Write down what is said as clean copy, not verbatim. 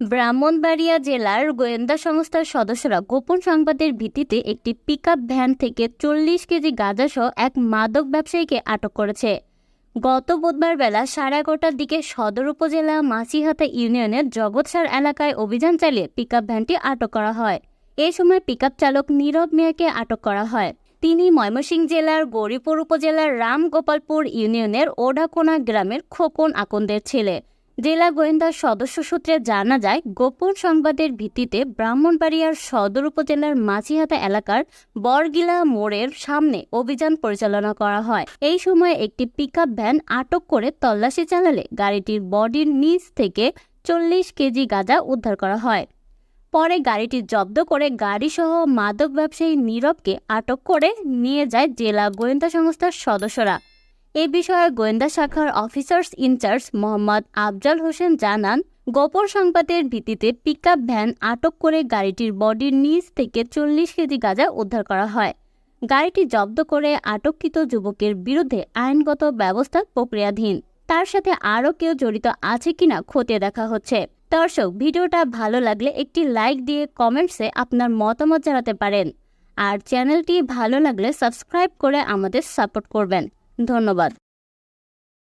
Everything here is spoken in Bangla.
ব্রাহ্মণবাড়িয়া জেলার গোয়েন্দা সংস্থার সদস্যরা গোপন সংবাদের ভিত্তিতে একটি পিকআপ ভ্যান থেকে 40 কেজি গাঁজাসহ এক মাদক ব্যবসায়ীকে আটক করেছে। গত বুধবার বেলা 11:30টার দিকে সদর উপজেলা মাছিহাতা ইউনিয়নের জগৎসার এলাকায় অভিযান চালিয়ে পিকআপ ভ্যানটি আটক করা হয়। এ সময় পিকআপ চালক নীরব মিয়াকে আটক করা হয়। তিনি ময়মনসিংহ জেলার গৌরীপুর উপজেলার রামগোপালপুর ইউনিয়নের ওঢাকোনা গ্রামের খোকন আকন্দের ছেলে। জেলা গোয়েন্দা সদস্য সূত্রে জানা যায়, গোপন সংবাদের ভিত্তিতে ব্রাহ্মণবাড়িয়ার সদর উপজেলার মাছিহাতা এলাকার বরগিলা মোড়ের সামনে অভিযান পরিচালনা করা হয়। এই সময় একটি পিকআপ ভ্যান আটক করে তল্লাশি চালালে গাড়িটির বডির নিচ থেকে 40 কেজি গাঁজা উদ্ধার করা হয়। পরে গাড়িটি জব্দ করে গাড়িসহ মাদক ব্যবসায়ী নীরবকে আটক করে নিয়ে যায় জেলা গোয়েন্দা সংস্থার সদস্যরা। এ বিষয়ে গোয়েন্দা শাখার অফিসার্স ইনচার্জ মোহাম্মদ আফজাল হোসেন জানান, গোপন সংবাদের ভিত্তিতে পিকআপ ভ্যান আটক করে গাড়িটির বডির নিচ থেকে 40 কেজি গাঁজা উদ্ধার করা হয়। গাড়িটি জব্দ করে আটককৃত যুবকের বিরুদ্ধে আইনগত ব্যবস্থা প্রক্রিয়াধীন। তার সাথে আরও কেউ জড়িত আছে কিনা খতিয়ে দেখা হচ্ছে। দর্শক, ভিডিওটা ভালো লাগলে একটি লাইক দিয়ে কমেন্টসে আপনার মতামত জানাতে পারেন। আর চ্যানেলটি ভালো লাগলে সাবস্ক্রাইব করে আমাদের সাপোর্ট করবেন। ধন্যবাদ।